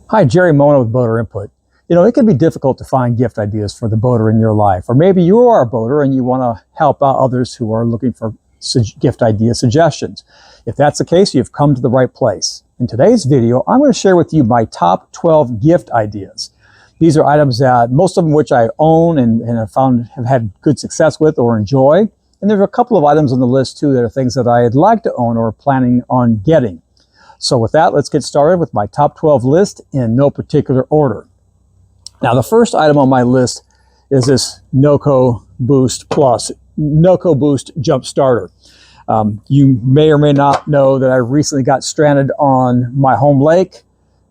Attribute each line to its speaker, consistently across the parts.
Speaker 1: Hi, Jerry Mona with Boater Input. You know, it can be difficult to find gift ideas for the boater in your life, or maybe you are a boater and you want to help out others who are looking for gift idea suggestions. If that's the case, you've come to the right place. In today's video, I'm going to share with you my top 12 gift ideas. These are items that most of them which I own and have had good success with or enjoy. And there's a couple of items on the list too that are things that I'd like to own or planning on getting. So with that, let's get started with my top 12 list in no particular order. Now, the first item on my list is this NOCO Boost Plus, NOCO Boost Jump Starter. You may or may not know that I recently got stranded on my home lake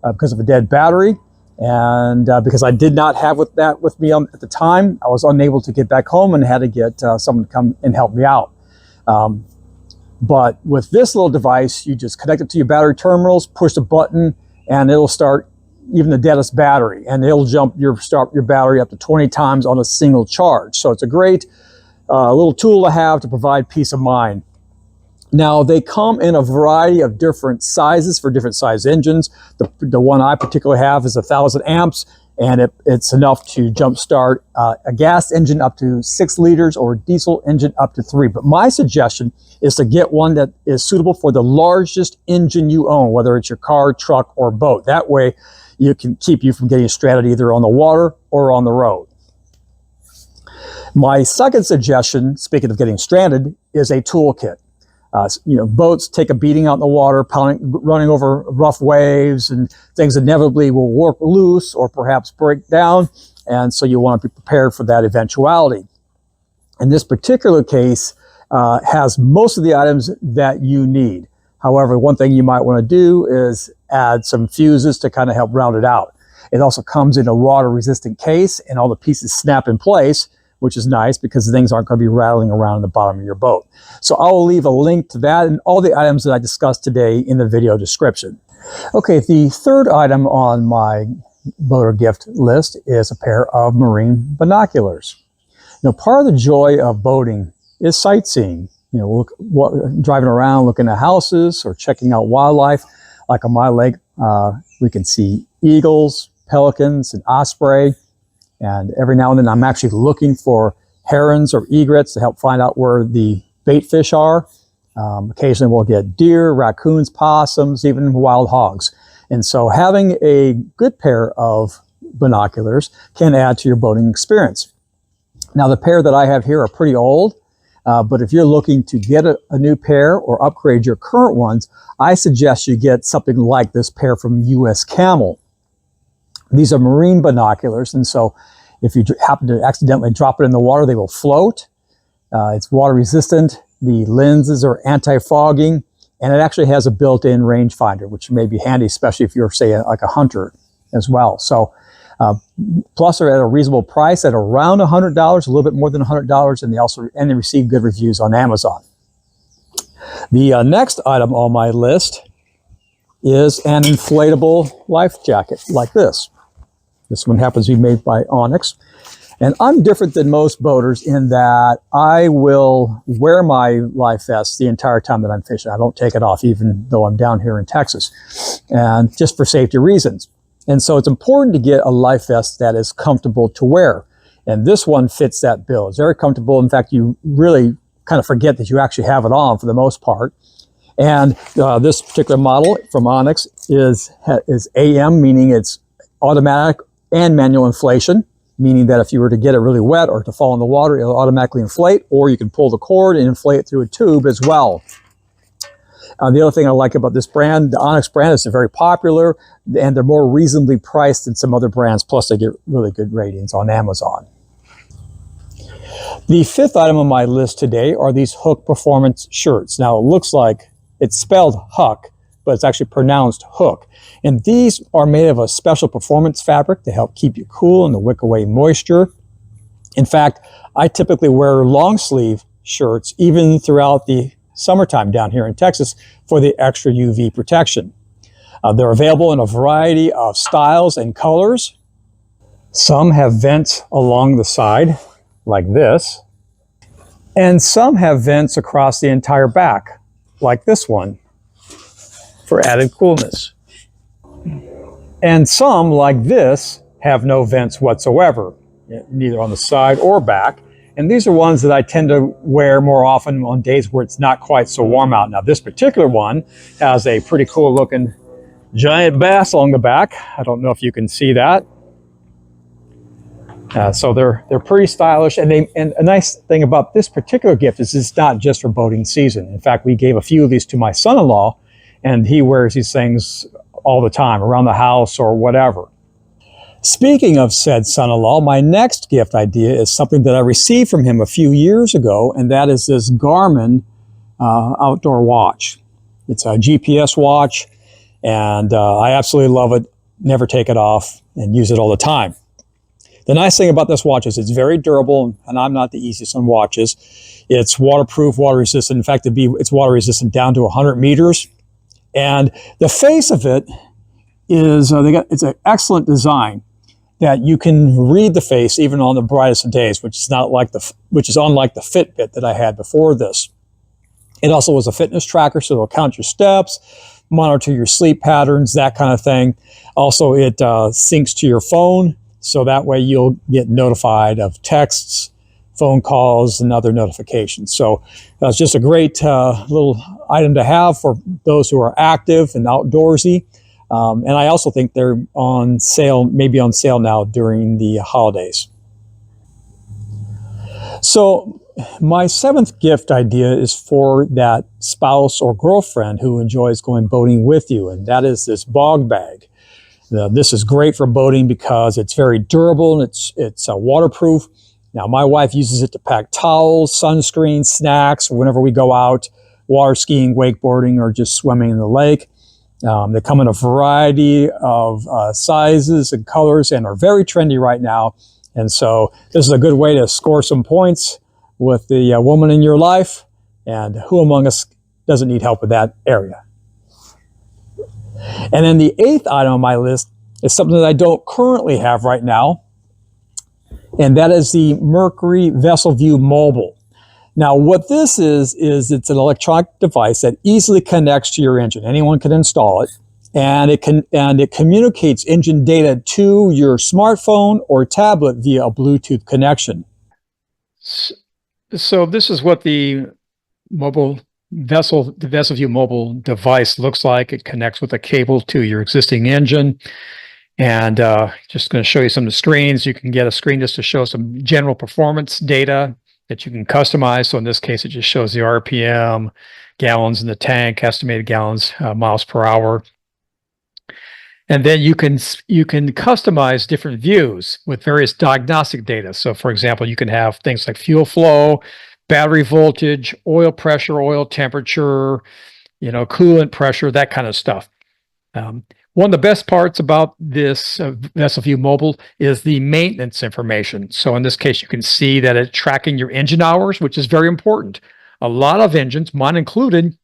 Speaker 1: because of a dead battery. And because I did not have that with me at the time, I was unable to get back home and had to get someone to come and help me out. But with this little device, you just connect it to your battery terminals, push a button, and it'll start even the deadest battery. And it'll start your battery up to 20 times on a single charge. So it's a great little tool to have to provide peace of mind. Now, they come in a variety of different sizes for different size engines. The one I particularly have is 1,000 amps. And it's enough to jumpstart a gas engine up to 6 liters or a diesel engine up to 3. But my suggestion is to get one that is suitable for the largest engine you own, whether it's your car, truck, or boat. That way, you can keep you from getting stranded either on the water or on the road. My second suggestion, speaking of getting stranded, is a toolkit. Boats take a beating out in the water, running over rough waves, and things inevitably will work loose or perhaps break down. And so you want to be prepared for that eventuality. In this particular case, has most of the items that you need. However, one thing you might want to do is add some fuses to kind of help round it out. It also comes in a water-resistant case, and all the pieces snap in place, which is nice because things aren't going to be rattling around in the bottom of your boat. So I will leave a link to that and all the items that I discussed today in the video description. Okay, the third item on my boater gift list is a pair of marine binoculars. Part of the joy of boating is sightseeing. Driving around, looking at houses or checking out wildlife. Like on my lake, we can see eagles, pelicans, and osprey. And every now and then I'm actually looking for herons or egrets to help find out where the bait fish are. Occasionally we'll get deer, raccoons, possums, even wild hogs. And so having a good pair of binoculars can add to your boating experience. Now, the pair that I have here are pretty old, but if you're looking to get a new pair or upgrade your current ones, I suggest you get something like this pair from US Camel. These are marine binoculars, and so if you happen to accidentally drop it in the water, they will float. It's water resistant. The lenses are anti-fogging, and it actually has a built-in rangefinder, which may be handy, especially if you're, say, like a hunter as well. So, plus they're at a reasonable price at around $100, a little bit more than $100, and they receive good reviews on Amazon. The next item on my list is an inflatable life jacket like this. This one happens to be made by Onyx. And I'm different than most boaters in that I will wear my life vest the entire time that I'm fishing. I don't take it off even though I'm down here in Texas, and just for safety reasons. And so it's important to get a life vest that is comfortable to wear. And this one fits that bill. It's very comfortable. In fact, you really kind of forget that you actually have it on for the most part. And this particular model from Onyx is AM, meaning it's automatic and manual inflation, meaning that if you were to get it really wet or to fall in the water, it'll automatically inflate, or you can pull the cord and inflate it through a tube as well. The other thing I like about this brand, the Onyx brand, is they're very popular and they're more reasonably priced than some other brands, plus they get really good ratings on Amazon. The fifth item on my list today are these Hook Performance shirts. Now, it looks like it's spelled Huck, but it's actually pronounced Hook. And these are made of a special performance fabric to help keep you cool and to wick away moisture. In fact, I typically wear long sleeve shirts even throughout the summertime down here in Texas for the extra UV protection. They're available in a variety of styles and colors. Some have vents along the side, like this, and some have vents across the entire back, like this one, for added coolness. And some, like this, have no vents whatsoever, neither on the side or back. And these are ones that I tend to wear more often on days where it's not quite so warm out. Now, this particular one has a pretty cool looking giant bass along the back. I don't know if you can see that. So they're pretty stylish, and a nice thing about this particular gift is it's not just for boating season. In fact, we gave a few of these to my son-in-law, and he wears these things all the time around the house or whatever. Speaking of said son-in-law, my next gift idea is something that I received from him a few years ago, and that is this Garmin outdoor watch. It's a GPS watch, and I absolutely love it. Never take it off and use it all the time. The nice thing about this watch is it's very durable, and I'm not the easiest on watches. It's waterproof, water resistant. In fact, it's water resistant down to 100 meters. And the face of it is, it's an excellent design that you can read the face even on the brightest of days, which is unlike the Fitbit that I had before this. It also was a fitness tracker, so it'll count your steps, monitor your sleep patterns, that kind of thing. Also, it syncs to your phone, so that way you'll get notified of texts, phone calls, and other notifications. So it's just a great little item to have for those who are active and outdoorsy. And I also think they're on sale, maybe on sale now during the holidays. So my seventh gift idea is for that spouse or girlfriend who enjoys going boating with you, and that is this bog bag. This is great for boating because it's very durable and it's waterproof. Now, my wife uses it to pack towels, sunscreen, snacks, whenever we go out, water skiing, wakeboarding, or just swimming in the lake. They come in a variety of sizes and colors and are very trendy right now. And so this is a good way to score some points with the woman in your life. And who among us doesn't need help with that area? And then the eighth item on my list is something that I don't currently have right now, and that is the Mercury VesselView Mobile. Now, what this is it's an electronic device that easily connects to your engine. Anyone can install it, and it communicates engine data to your smartphone or tablet via a Bluetooth connection.
Speaker 2: So this is what the VesselView mobile device looks like. It connects with a cable to your existing engine. And just going to show you some of the screens. You can get a screen just to show some general performance data that you can customize. So in this case, it just shows the RPM, gallons in the tank, estimated gallons, miles per hour. And then you can customize different views with various diagnostic data. So for example, you can have things like fuel flow, battery voltage, oil pressure, oil temperature, coolant pressure, that kind of stuff. One of the best parts about this VesselView Mobile is the maintenance information. So in this case, you can see that it's tracking your engine hours, which is very important. A lot of engines, mine included,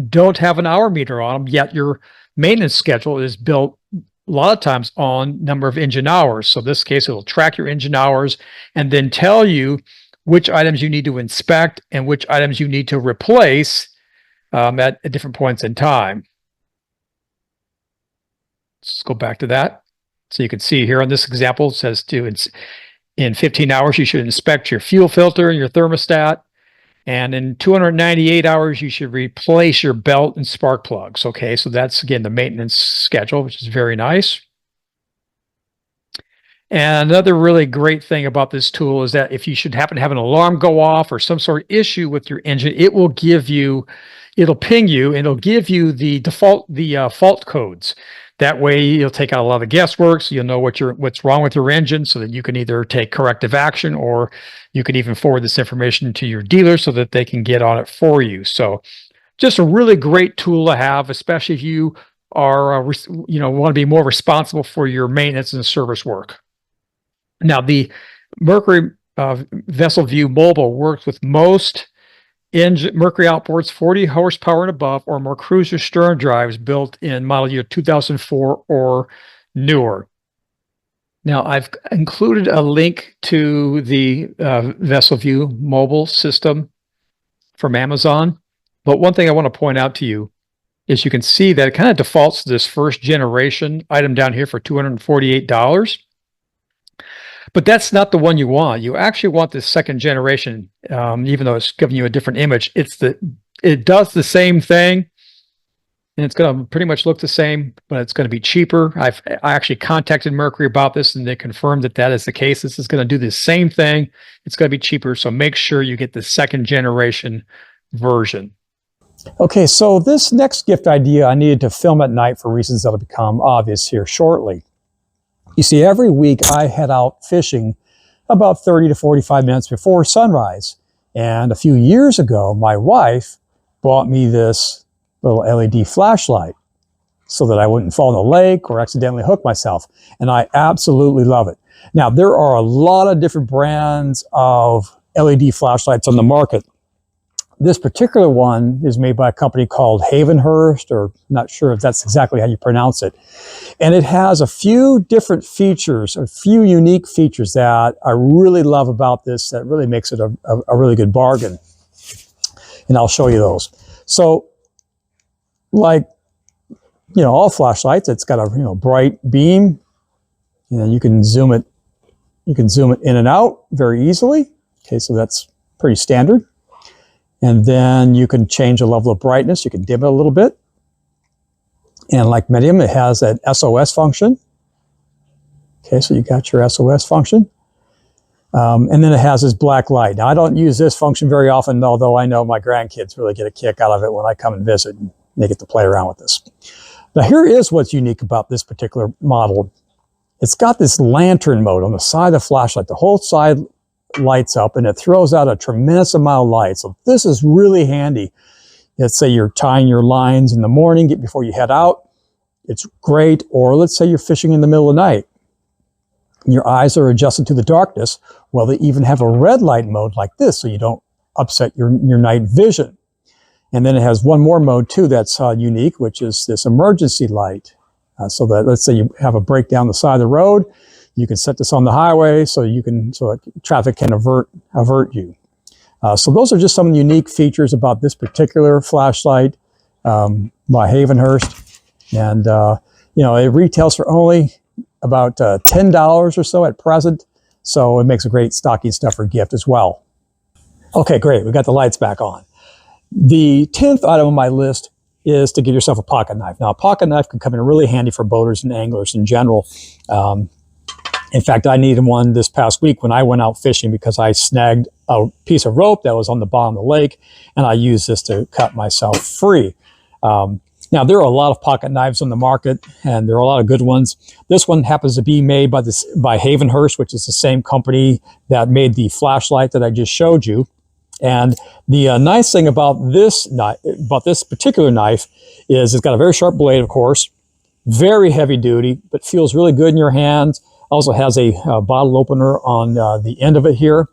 Speaker 2: don't have an hour meter on them, yet your maintenance schedule is built a lot of times on number of engine hours. So in this case, it'll track your engine hours and then tell you which items you need to inspect and which items you need to replace at different points in time. Let's go back to that. So you can see here on this example, it says in 15 hours, you should inspect your fuel filter and your thermostat. And in 298 hours, you should replace your belt and spark plugs. Okay, so that's, again, the maintenance schedule, which is very nice. And another really great thing about this tool is that if you should happen to have an alarm go off or some sort of issue with your engine, it'll ping you and it'll give you the fault codes. That way you'll take out a lot of the guesswork, so you'll know what's wrong with your engine, so that you can either take corrective action or you can even forward this information to your dealer so that they can get on it for you. So just a really great tool to have, especially if you are want to be more responsible for your maintenance and service work. Now, the Mercury VesselView Mobile works with most Mercury outboards 40 horsepower and above or more cruiser stern drives built in model year 2004 or newer. Now, I've included a link to the VesselView mobile system from Amazon. But one thing I want to point out to you is you can see that it kind of defaults to this first generation item down here for $248. But that's not the one you want. You actually want this second generation, even though it's giving you a different image. It does the same thing, and it's going to pretty much look the same, but it's going to be cheaper. I actually contacted Mercury about this, and they confirmed that that is the case. This is going to do the same thing. It's going to be cheaper, so make sure you get the second generation version.
Speaker 1: Okay, so this next gift idea I needed to film at night for reasons that'll become obvious here shortly. You see, every week I head out fishing about 30 to 45 minutes before sunrise. And a few years ago, my wife bought me this little LED flashlight so that I wouldn't fall in the lake or accidentally hook myself. And I absolutely love it. Now, there are a lot of different brands of LED flashlights on the market. This particular one is made by a company called Havenhurst, or not sure if that's exactly how you pronounce it. And it has a few different features, a few unique features that I really love about this that really makes it a really good bargain. And I'll show you those. So, like, you know, all flashlights, it's got a bright beam, and you can zoom it in and out very easily. Okay, so that's pretty standard. And then you can change the level of brightness. You can dim it a little bit. And like many of them, it has an SOS function. Okay, so you got your SOS function. And then it has this black light. Now, I don't use this function very often, although I know my grandkids really get a kick out of it when I come and visit and they get to play around with this. Now, here is what's unique about this particular model. It's got this lantern mode on the side of the flashlight. The whole side lights up and it throws out a tremendous amount of light. So this is really handy. Let's say you're tying your lines in the morning before you head out. It's great. Or let's say you're fishing in the middle of the night. Your eyes are adjusted to the darkness. Well, they even have a red light mode like this so you don't upset your night vision. And then it has one more mode too that's unique, which is this emergency light. So that, let's say you have a break down the side of the road, you can set this on the highway so traffic can avert you. So those are just some unique features about this particular flashlight by Havenhurst. And it retails for only about $10 or so at present. So it makes a great stocking stuffer gift as well. Okay, great. We got the lights back on. The 10th item on my list is to get yourself a pocket knife. Now, a pocket knife can come in really handy for boaters and anglers in general. In fact, I needed one this past week when I went out fishing because I snagged a piece of rope that was on the bottom of the lake, and I used this to cut myself free. Now, there are a lot of pocket knives on the market, and there are a lot of good ones. This one happens to be made by Havenhurst, which is the same company that made the flashlight that I just showed you. And the nice thing about this particular knife is it's got a very sharp blade, of course, very heavy duty, but feels really good in your hands. Also has a bottle opener on the end of it here.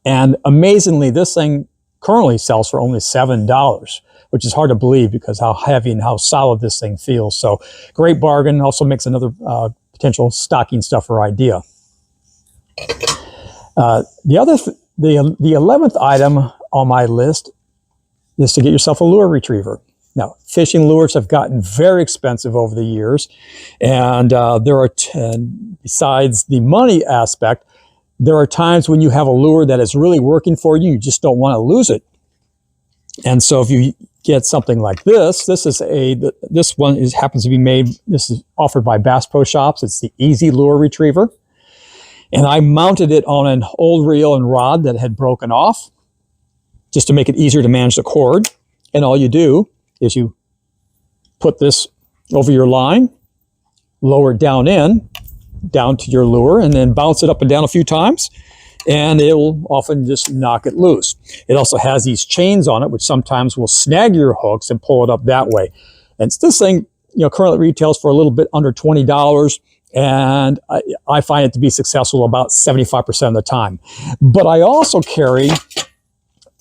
Speaker 1: And amazingly, this thing currently sells for only $7, which is hard to believe because how heavy and how solid this thing feels. So great bargain. Also makes another potential stocking stuffer idea. The 11th item on my list is to get yourself a lure retriever. Now, fishing lures have gotten very expensive over the years, and besides the money aspect, there are times when you have a lure that is really working for you, you just don't want to lose it. And so if you get something like this, this one happens to be made, this is offered by Bass Pro Shops. It's the Easy Lure Retriever. And I mounted it on an old reel and rod that had broken off just to make it easier to manage the cord. And all you do is you put this over your line, lower it down to your lure, and then bounce it up and down a few times, and it will often just knock it loose. It also has these chains on it, which sometimes will snag your hooks and pull it up that way. And this thing, currently retails for a little bit under $20, and I find it to be successful about 75% of the time. But I also carry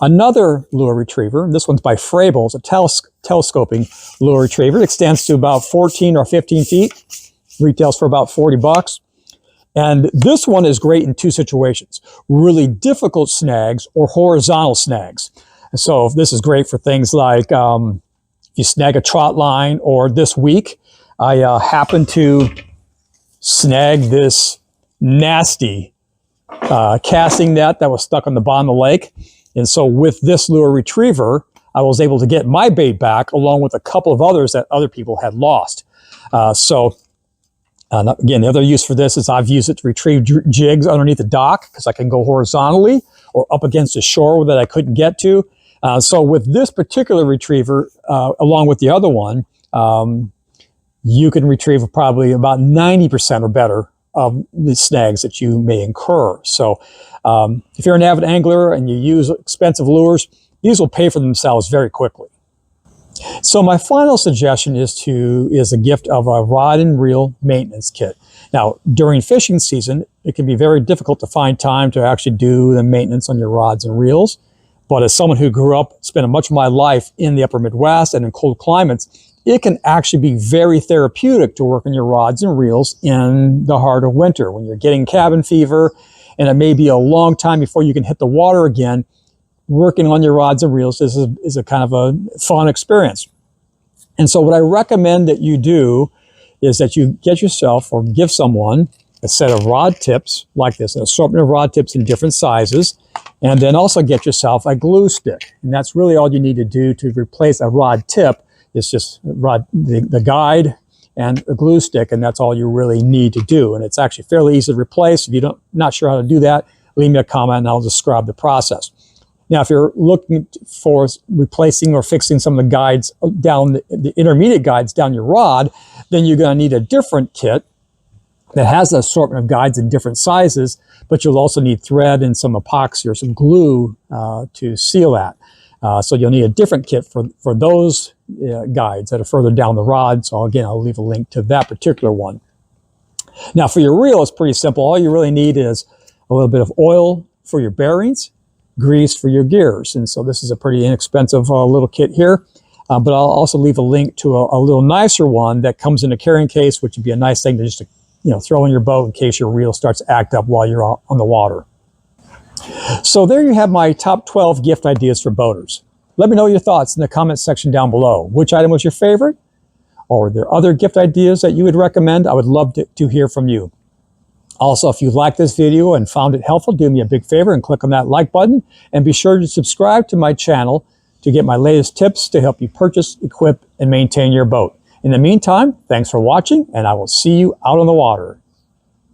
Speaker 1: another lure retriever. This one's by Frabill. It's a telescoping lure retriever. It extends to about 14 or 15 feet. Retails for about $40. And this one is great in two situations: really difficult snags or horizontal snags. So this is great for things like if you snag a trot line, or this week, I happened to snag this nasty casting net that was stuck on the bottom of the lake. And so with this lure retriever, I was able to get my bait back along with a couple of others that other people had lost. Again, the other use for this is I've used it to retrieve jigs underneath the dock because I can go horizontally or up against the shore that I couldn't get to. So with this particular retriever, along with the other one, you can retrieve probably about 90% or better of the snags that you may incur. So if you're an avid angler and you use expensive lures, these will pay for themselves very quickly. So my final suggestion is a gift of a rod and reel maintenance kit. Now, during fishing season, it can be very difficult to find time to actually do the maintenance on your rods and reels. But as someone who grew up, spent much of my life in the upper Midwest and in cold climates, it can actually be very therapeutic to work on your rods and reels in the heart of winter when you're getting cabin fever and it may be a long time before you can hit the water again. Working on your rods and reels is a kind of a fun experience. And so what I recommend that you do is that you get yourself or give someone a set of rod tips like this, an assortment of rod tips in different sizes, and then also get yourself a glue stick. And that's really all you need to do to replace a rod tip. It's just the guide and a glue stick, and that's all you really need to do. And it's actually fairly easy to replace. If you're not sure how to do that, leave me a comment and I'll describe the process. Now, if you're looking for replacing or fixing some of the guides down, the intermediate guides down your rod, then you're going to need a different kit that has an assortment of guides in different sizes, but you'll also need thread and some epoxy or some glue to seal that. So you'll need a different kit for those guides that are further down the rod. So again, I'll leave a link to that particular one. Now, for your reel, it's pretty simple. All you really need is a little bit of oil for your bearings, grease for your gears. And so this is a pretty inexpensive little kit here. But I'll also leave a link to a little nicer one that comes in a carrying case, which would be a nice thing to just throw in your boat in case your reel starts to act up while you're on the water. So there you have my top 12 gift ideas for boaters. Let me know your thoughts in the comments section down below. Which item was your favorite? Or are there other gift ideas that you would recommend? I would love to hear from you. Also, if you liked this video and found it helpful, do me a big favor and click on that like button, and be sure to subscribe to my channel to get my latest tips to help you purchase, equip, and maintain your boat. In the meantime, thanks for watching, and I will see you out on the water.